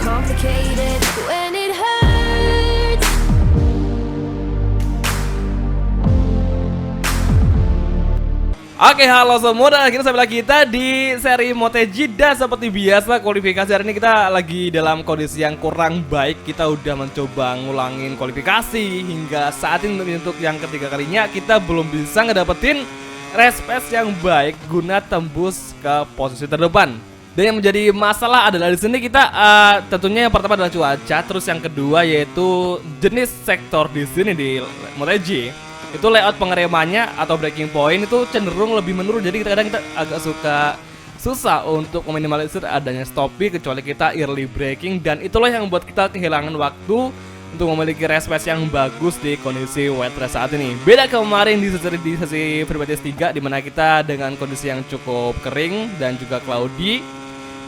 complicated when it hurts. Oke, halo semua, dan akhirnya sampai lagi kita di seri MotoGP. Dan seperti biasa, kualifikasi hari ini kita lagi dalam kondisi yang kurang baik. Kita udah mencoba ngulangin kualifikasi hingga saat ini untuk yang ketiga kalinya kita belum bisa ngedapetin respect yang baik guna tembus ke posisi terdepan. Dan yang menjadi masalah adalah di sini kita tentunya yang pertama adalah cuaca, terus yang kedua yaitu jenis sektor di sini di MotoGP. Itu layout pengeremannya atau braking point itu cenderung lebih menurun. Jadi kadang kita agak susah untuk meminimalisir adanya stopping kecuali kita early braking. Dan itulah yang membuat kita kehilangan waktu untuk memiliki respect yang bagus di kondisi wet race saat ini. Beda kemarin di sesi Privatis 3 dimana kita dengan kondisi yang cukup kering dan juga cloudy,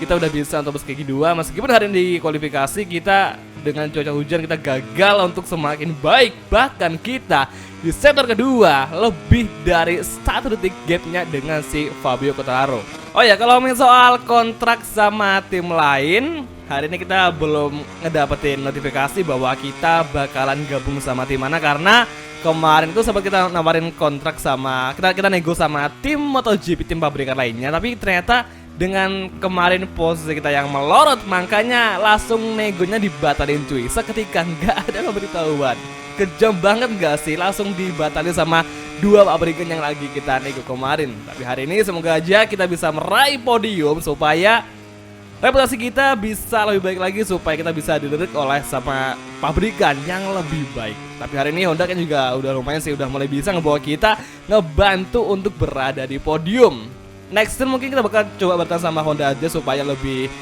kita udah bisa untuk segi 2. Meskipun hari ini di kualifikasi kita dengan cuaca hujan kita gagal untuk semakin baik. Bahkan kita di sektor kedua lebih dari 1 detik gapnya dengan si Fabio Quartararo. Oh ya, kalau ngomongin soal kontrak sama tim lain, hari ini kita belum ngedapetin notifikasi bahwa kita bakalan gabung sama tim mana. Karena kemarin itu sempat kita nawarin kontrak sama kita nego sama tim MotoGP, tim pabrikan lainnya. Tapi ternyata dengan kemarin posisi kita yang melorot, makanya langsung negonya dibatalin cuy. Seketika nggak ada pemberitahuan. Kejam banget gak sih, langsung dibatalin sama 2 pabrikan yang lagi kita nego kemarin. Tapi hari ini semoga aja kita bisa meraih podium supaya reputasi kita bisa lebih baik lagi, supaya kita bisa dilirik oleh sama pabrikan yang lebih baik. Tapi hari ini Honda kan juga udah lumayan sih, udah mulai bisa ngebawa kita, ngebantu untuk berada di podium. Next time mungkin kita bakal coba bertahan sama Honda aja supaya lebih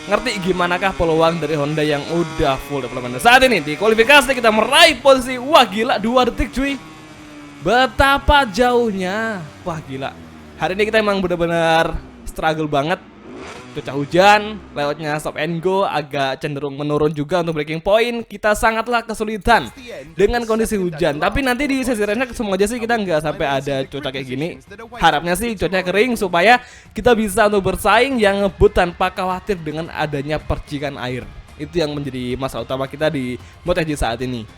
ngerti gimanakah peluang dari Honda yang udah full development. Saat ini di kualifikasi kita meraih posisi, wah gila, 2 detik cuy. Betapa jauhnya. Wah gila. Hari ini kita emang benar-benar struggle banget. Cuaca hujan, layoutnya stop and go agak cenderung menurun juga untuk breaking point. Kita sangatlah kesulitan dengan kondisi hujan. Tapi nanti di sesi race semoga aja sih kita nggak sampai ada cuaca kayak gini. Harapnya sih cuaca kering supaya kita bisa untuk bersaing yang ngebut tanpa khawatir dengan adanya percikan air. Itu yang menjadi masalah utama kita di MotoGP saat ini.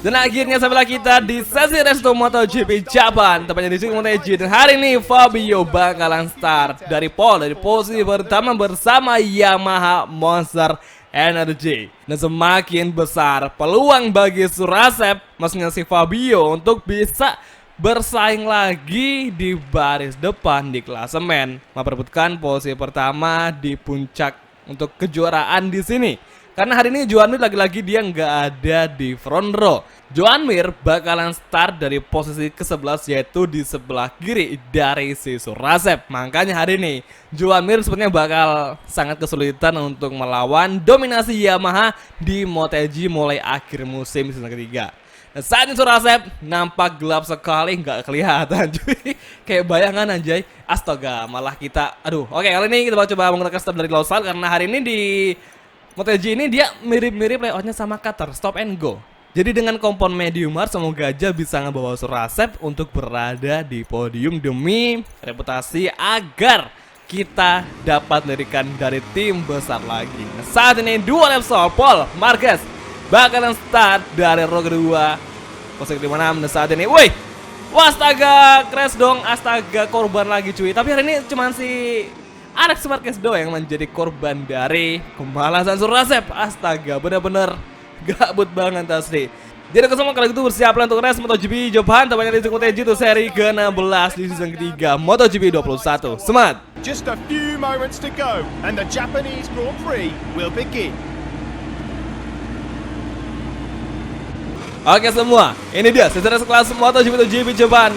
Dan akhirnya sampailah kita di sesi resto MotoGP Japan, tepatnya di sini MotoGP. Dan hari ini Fabio bakalan start dari posisi pertama bersama Yamaha Monster Energy. Dan semakin besar peluang bagi Surasep, maksudnya si Fabio, untuk bisa bersaing lagi di baris depan di klasemen, memperebutkan posisi pertama di puncak untuk kejuaraan di sini. Karena hari ini Joan Mir lagi-lagi dia nggak ada di front row. Joan Mir bakalan start dari posisi ke-11, yaitu di sebelah kiri dari si Surasep. Makanya hari ini Joan Mir sepertinya bakal sangat kesulitan untuk melawan dominasi Yamaha di MotoGP mulai akhir musim season ketiga. Dan saat ini Surasep nampak gelap sekali, nggak kelihatan cuy. Kayak bayangan anjay. Astaga, malah kita Oke, kali ini kita coba menggunakan start dari Lausal karena hari ini di MotoGP ini dia mirip-mirip layoutnya sama Qatar, stop and go. Jadi dengan kompon medium hard semoga aja bisa ngebawa Surasep untuk berada di podium demi reputasi agar kita dapat lirikan dari tim besar lagi. Nah, saat ini 2 lap stop, Paul Marquez bakalan start dari row kedua posisi 56. Dan saat ini, woi, astaga, crash dong, astaga, korban lagi cuy. Tapi hari ini cuman si Alex Marquez doang yang menjadi korban dari kemalasan Surasep. Astaga, bener-bener gabut banget asli. Jadi semua kali itu bersiaplah untuk race MotoGP Japan, tepatnya di MotoGP itu seri ke-16 di season ketiga MotoGP 21. Semangat! Just a few moments to go and the Japanese Grand Prix will begin. Oke semua, ini dia seri kelas MotoGP Japan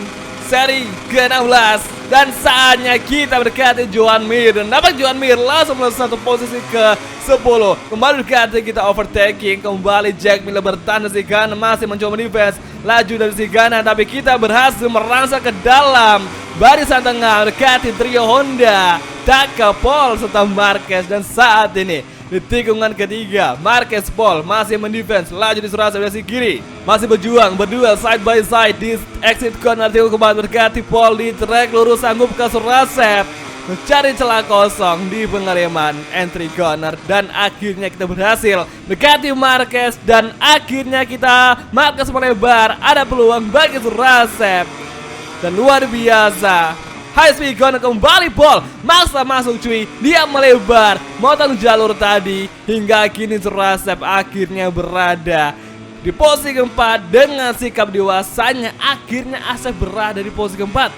seri ke-16 dan saatnya kita berkati Joan Mir dan dapat Joan Mir langsung melesat satu posisi ke-10. Kembali berkati kita overtaking, kembali Jack Miller bertahan dari Sigana masih mencoba defense laju dari Sigana, tapi kita berhasil merangsek ke dalam barisan tengah berkati trio Honda, Taka, Paul serta Marquez. Dan saat ini di tikungan ketiga, Marquez Paul masih mendefense laju di Surasa dari sisi kiri, masih berjuang berduel side by side di exit corner. Tikungan keempat berkati Paul di track lurus sanggup ke Surasep mencari celah kosong di pengereman entry corner, dan akhirnya kita berhasil mendekati Marquez dan akhirnya Marquez melebar, ada peluang bagi Surasep dan luar biasa. High speed corner kembali Paul maksa masuk cuy, dia melebar motong jalur tadi hingga kini Surasep akhirnya berada di posisi keempat dengan sikap dewasanya. Akhirnya Asep berada di posisi keempat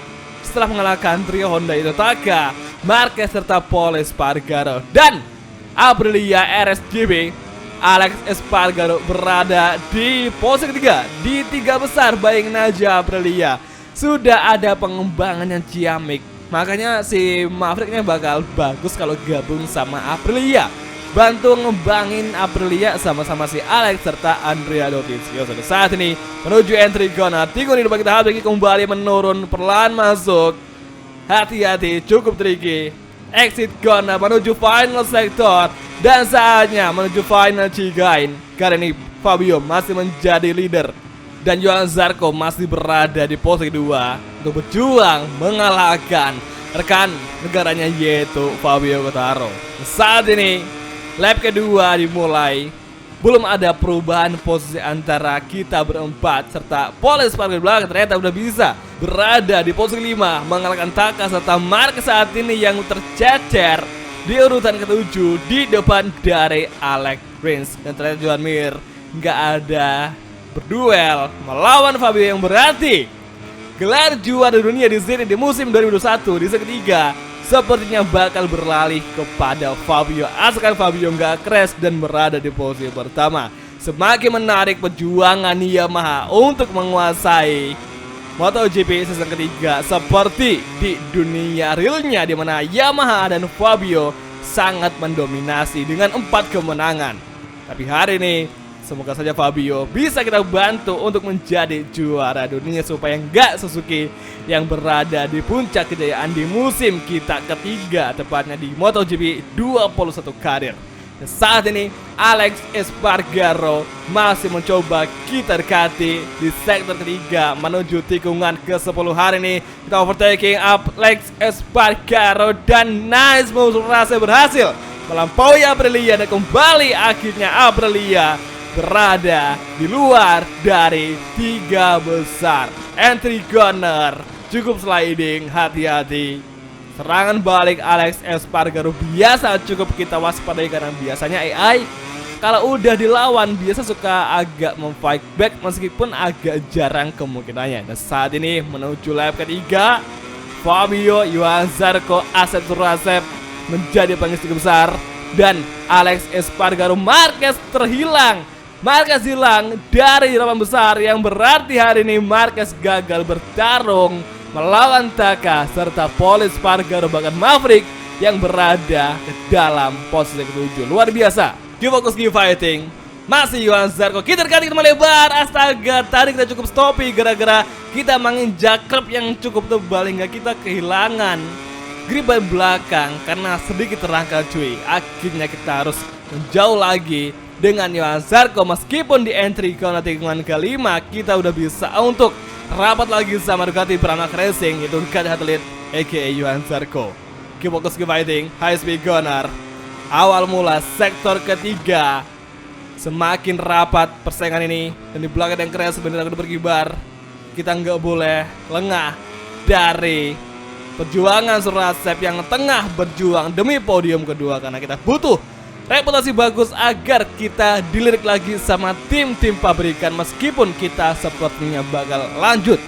setelah mengalahkan trio Honda itu Taka, Marquez serta Paul Espargaro dan Aprilia RSGB. Alex Espargaro berada di posisi ketiga di tiga besar baik Naja Aprilia. Sudah ada pengembangan yang ciamik, makanya si Mavericknya bakal bagus kalau gabung sama Aprilia, bantu ngembangin Aprilia sama-sama si Alex serta Andrea Dovizioso. Saat ini menuju entry corner, tikungan di depan kita Habibie kembali menurun perlahan masuk, hati-hati cukup tricky. Exit corner menuju final sektor dan saatnya menuju final Cigain. Kali ini Fabio masih menjadi leader dan Johan Zarco masih berada di posisi kedua untuk berjuang mengalahkan rekan negaranya yaitu Fabio Quartararo. Saat ini lap kedua dimulai, belum ada perubahan posisi antara kita berempat serta Paul Espargaro di belakang ternyata udah bisa berada di posisi 5 mengalahkan Taka serta Marquez saat ini yang tercecer di urutan ke-7 di depan dari Alex Rins, dan ternyata Joan Mir nggak ada berduel melawan Fabio yang berarti gelar juara dunia di sini di musim 2021 di seri ketiga sepertinya bakal beralih kepada Fabio asalkan Fabio nggak crash dan berada di posisi pertama. Semakin menarik perjuangan Yamaha untuk menguasai MotoGP season ketiga seperti di dunia realnya, di mana Yamaha dan Fabio sangat mendominasi dengan 4 kemenangan. Tapi hari ini semoga saja Fabio bisa kita bantu untuk menjadi juara dunia supaya nggak Suzuki yang berada di puncak kejayaan di musim kita ketiga, tepatnya di MotoGP 21 karir. Dan saat ini Alex Espargaro masih mencoba kita dekati di sektor ketiga menuju tikungan ke-10. Hari ini kita overtaking Alex Espargaro dan nice move rasa berhasil melampaui Aprilia dan kembali akhirnya Aprilia berada di luar dari 3 besar. Entry corner cukup sliding, hati-hati. Serangan balik Alex Espargaro biasa cukup kita waspadai karena biasanya AI kalau udah dilawan biasa suka agak memfight back meskipun agak jarang kemungkinannya. Dan saat ini menuju lap ketiga, Fabio, Johan Zarco, Asep Surasep menjadi pengisi besar dan Alex Espargaro Marquez terhilang. Marquez hilang dari 8 besar yang berarti hari ini Marquez gagal bertarung melawan Taka serta Paul Espargaro bahkan Maverick yang berada ke dalam posisi ke-7. Luar biasa. Keep focus, keep fighting. Masih Johan Zarco. Kita dekati, kita melebar. Astaga, tadi kita cukup stopi gara-gara kita menginjak krep yang cukup tebal hingga kita kehilangan grip ban belakang karena sedikit terangkat cuy. Akhirnya kita harus menjauh lagi dengan Johan Zarco. Meskipun di entry corner tikungan kelima kita udah bisa untuk rapat lagi sama Ducati Pramac Racing, itu Ducati Athlete aka Johan Zarco. Keep focus, keep fighting. High speed corner. Awal mula sektor ketiga semakin rapat persaingan ini dan di belakang yang keras sebenarnya udah berkibar. Kita nggak boleh lengah dari perjuangan Surasep yang tengah berjuang demi podium kedua karena kita butuh reputasi bagus agar kita dilirik lagi sama tim-tim pabrikan meskipun kita sepertinya bakal lanjut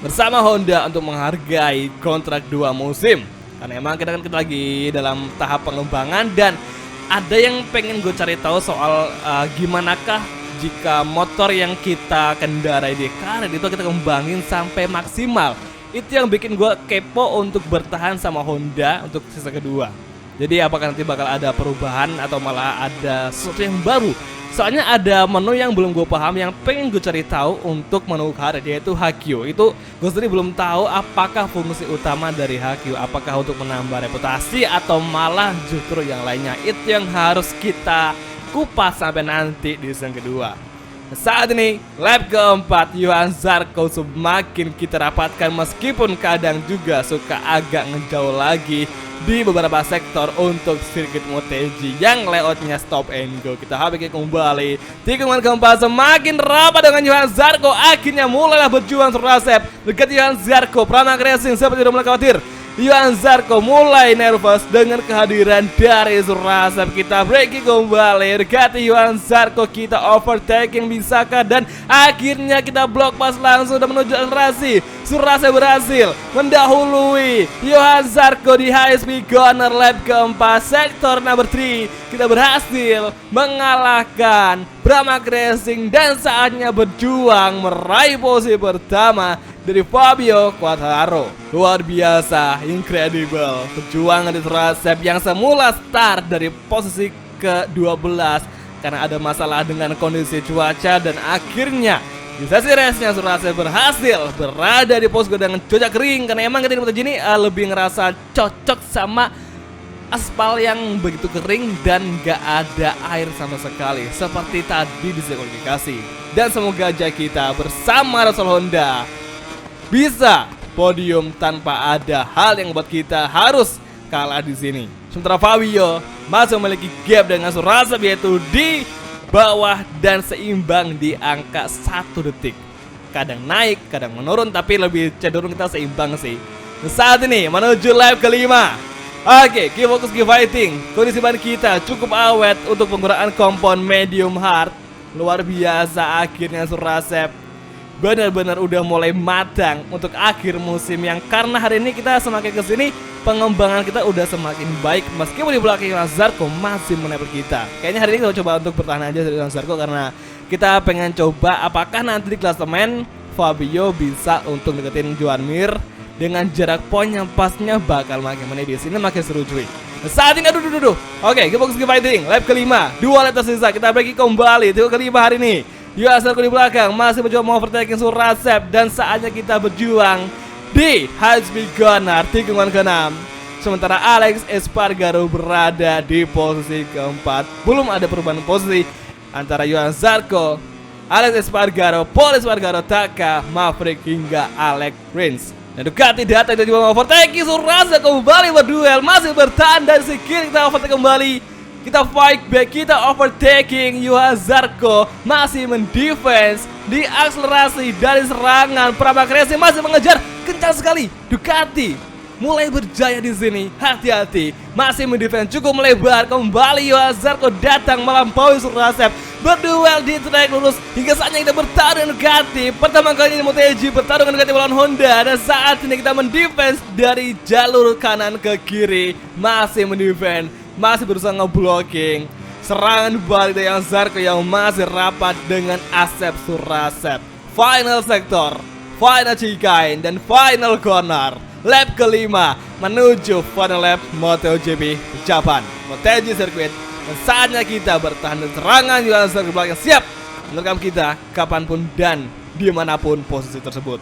bersama Honda untuk menghargai kontrak 2 musim. Karena emang kita lagi dalam tahap pengembangan dan ada yang pengen gue cari tahu soal gimanakah jika motor yang kita kendarai di karet itu kita kembangin sampai maksimal Itu yang bikin gue kepo untuk bertahan sama Honda untuk sisa kedua. Jadi apakah nanti bakal ada perubahan atau malah ada sesuatu yang baru? Soalnya ada menu yang belum gue paham yang pengen gue cari tahu untuk menu karet, yaitu Haikyuu. Itu gue sendiri belum tahu apakah fungsi utama dari Haikyuu, apakah untuk menambah reputasi atau malah justru yang lainnya. Itu yang harus kita kupas sampai nanti di season kedua. Saat ini lap keempat Johan Zarco semakin kita rapatkan meskipun kadang juga suka agak ngejauh lagi di beberapa sektor untuk sirkuit MotoGP yang layoutnya stop and go. Kita habiskan kembali. Tikungan keempat semakin rapat dengan Johan Zarco. Akhirnya mulailah berjuang Surasep dekat Johan Zarco. Pramac Racing seperti udah mulai khawatir. Johan Zarco mulai nervous dengan kehadiran dari Surasep. Kita breaking kembali dekati Johan Zarco, kita overtaking bisakah, dan akhirnya kita block pas langsung dan menuju akselerasi. Surasep berhasil mendahului Johan Zarco di high speed corner lap keempat sektor number 3. Kita berhasil mengalahkan Pramac Racing dan saatnya berjuang meraih posisi pertama dari Fabio Quartararo. Luar biasa, incredible. Perjuangan di Surasep yang semula start dari posisi ke-12 karena ada masalah dengan kondisi cuaca, dan akhirnya di sesi race-nya Surasep berhasil berada di posko dengan cuaca kering karena emang kita di MotoGP ini lebih ngerasa cocok sama aspal yang begitu kering dan gak ada air sama sekali seperti tadi di kualifikasi. Dan semoga aja kita bersama Repsol Honda bisa podium tanpa ada hal yang buat kita harus kalah di sini. Sementara Fabio masih memiliki gap dengan Surasep, yaitu di bawah dan seimbang di angka 1 detik. Kadang naik, kadang menurun, tapi lebih cenderung kita seimbang sih. Saat ini menuju lap kelima. Oke, keep fokus, keep fighting. Kondisi ban kita cukup awet untuk penggunaan kompon medium hard. Luar biasa, akhirnya Surasep benar-benar udah mulai matang untuk akhir musim, yang karena hari ini kita semakin kesini pengembangan kita udah semakin baik meskipun di belakang Johan Zarco masih menempel kita. Kayaknya hari ini kita coba untuk bertahan aja dari Johan Zarco karena kita pengen coba apakah nanti di klasemen Fabio bisa untuk deketin Joan Mir dengan jarak poin yang pasnya bakal makin menipis. Ini makin seru cuy. Saat ini aduh. Oke, kita fokus ke fighting. Lap kelima, 2 lap tersisa. Kita bagi kembali tiga kelima hari ini. Johan Zarco di belakang masih mencoba mengovertaking Surasep, dan saatnya kita berjuang di high speed corner tikungan ke-6. Sementara Alex Espargaro berada di posisi keempat. Belum ada perubahan posisi antara Johan Zarco, Alex Espargaro, Paul Espargaro, Taka, Maverick hingga Alex Rins. Dan Ducati datang dan juga mengovertaking Surasep kembali berduel, masih bertahan dari si kiri. Kita overtake kembali. Kita fight back, kita overtaking. Johan Zarco masih mendefense di akselerasi dari serangan. Pramac Racing masih mengejar kencang sekali. Ducati mulai berjaya di sini. Hati-hati, masih mendefense cukup melebar. Kembali Johan Zarco datang melampaui Surasep. Berduel di track lurus hingga saatnya kita bertarung dengan Ducati. Pertama kali di MotoGP bertarung dengan Ducati melawan Honda, dan saat ini kita mendefense dari jalur kanan ke kiri. Masih mendefense, masih berusaha ngeblocking serangan balik dari Johan Zarco yang masih rapat dengan Asep Surasep. Final sektor, final chicane, dan final corner. Lap kelima menuju final lap MotoGP Japan, MotoGP Circuit. Dan saatnya kita bertahan dan serangan Johan Zarco belakang siap menerkam kita kapanpun dan dimanapun posisi tersebut.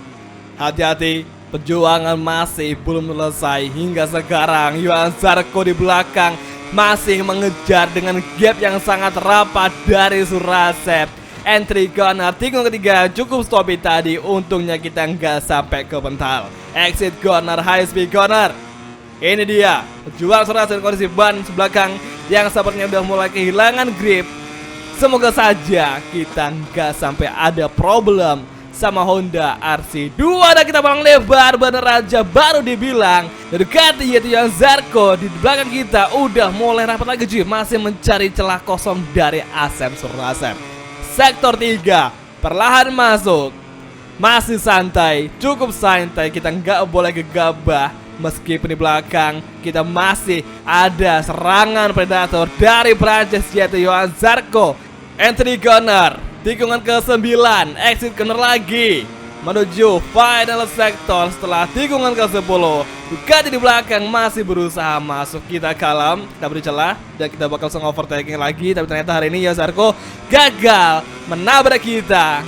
Hati-hati, perjuangan masih belum selesai hingga sekarang. Johan Zarco di belakang masih mengejar dengan gap yang sangat rapat dari Surasep. Entry corner tikungan ketiga cukup stopi tadi, untungnya kita nggak sampai ke pental. Exit corner, high speed corner. Ini dia perjuangan Surasep dengan kondisi ban sebelakang yang sepertinya udah mulai kehilangan grip. Semoga saja kita nggak sampai ada problem sama Honda RC2. Dan kita bang lebar bener aja baru dibilang Ducati yaitu Johan Zarco di belakang kita udah mulai rapat lagi cuy, masih mencari celah kosong dari Asep Surasep. Sektor 3 perlahan masuk, masih santai, cukup santai, kita nggak boleh gegabah. Meskipun di belakang kita masih ada serangan predator dari Prancis yaitu Johan Zarco. Entry corner tikungan ke-9, exit corner lagi. menuju final sector setelah tikungan ke-10. Ducati di belakang masih berusaha masuk. Kita kalem, kita beri celah dan kita bakal langsung overtaking lagi. Tapi ternyata hari ini Zarko gagal menabrak kita.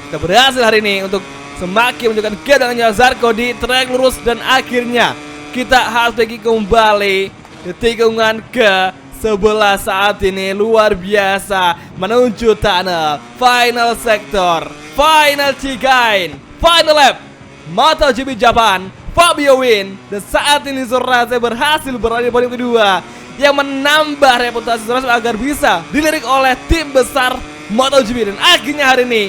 Kita berhasil hari ini untuk semakin menunjukkan kedatangannya Zarko di trek lurus. Dan akhirnya kita harus pergi kembali di tikungan ke-11 saat ini. Luar biasa, menuju tunnel final sector, final chicane, final lap MotoGP Japan. Fabio win, dan saat ini Sorase berhasil berada di podium kedua yang menambah reputasi Sorase agar bisa dilirik oleh tim besar MotoGP. Dan akhirnya hari ini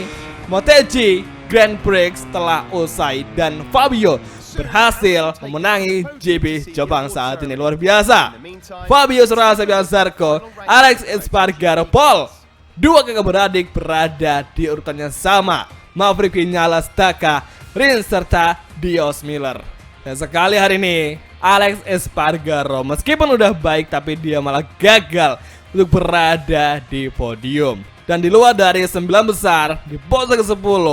MotoGP Grand Prix telah usai dan Fabio berhasil memenangi GP Jepang saat ini. Luar biasa. Fabio Sorase, Zarko, Alex Espargaro, Paul, dua kakak beradik berada di urutan yang sama. Maverick Vinales, Taka, Rins serta Dios Miller. Dan sekali hari ini Alex Espargaro meskipun udah baik tapi dia malah gagal untuk berada di podium. Dan di luar dari 9 besar di posisi ke-10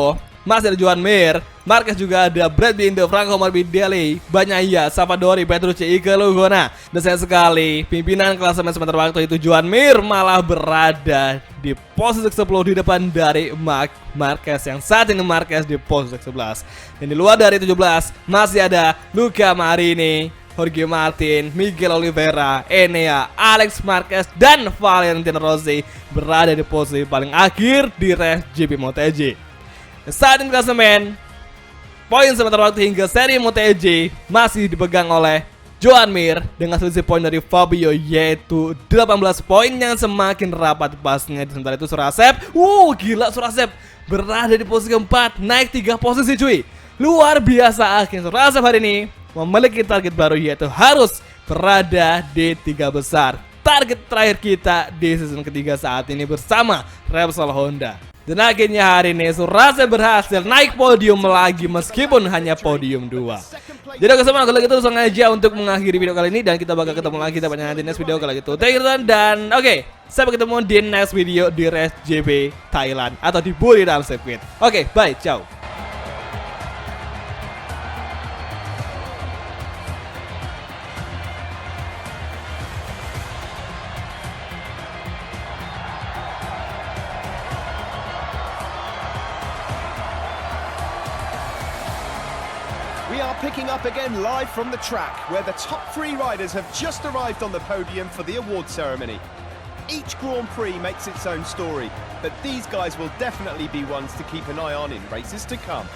masih ada Joan Mir, Marquez juga ada Brad Binder, Franco Morbidelli, Bagnaia, Savadori, Petrucci, Ike Lugona. Dan sayang sekali pimpinan klasemen sementara waktu itu Joan Mir malah berada di posisi ke-10 di depan dari Marc Marquez, yang saat ini Marquez di posisi ke-11. Dan di luar dari 17 masih ada Luca Marini, Jorge Martin, Miguel Oliveira, Enea, Alex Marquez, dan Valentino Rossi berada di posisi paling akhir di race GP MotoGP. Saat ini klasemen poin sementara waktu hingga seri MotoGP masih dipegang oleh Joan Mir dengan selisih poin dari Fabio yaitu 18 poin yang semakin rapat pasnya. Sementara itu Sorase, gila, Sorase berada di posisi keempat, naik 3 posisi cuy. Luar biasa, akhirnya Sorase hari ini memiliki target baru yaitu harus berada di 3 besar. Target terakhir kita di season ketiga saat ini bersama Repsol Honda. Dan akhirnya hari ini Sorase berhasil naik podium lagi meskipun hanya podium 2. Jadi oke semua, kalau gitu langsung aja untuk mengakhiri video kali ini. Dan kita bakal ketemu lagi kita banyak di next video kalau gitu. Thank you dan oke, sampai ketemu di next video di Race GP Thailand atau di Buriram Circuit. Oke, bye, ciao. We are picking up again live from the track, where the top 3 riders have just arrived on the podium for the award ceremony. Each Grand Prix makes its own story, but these guys will definitely be ones to keep an eye on in races to come.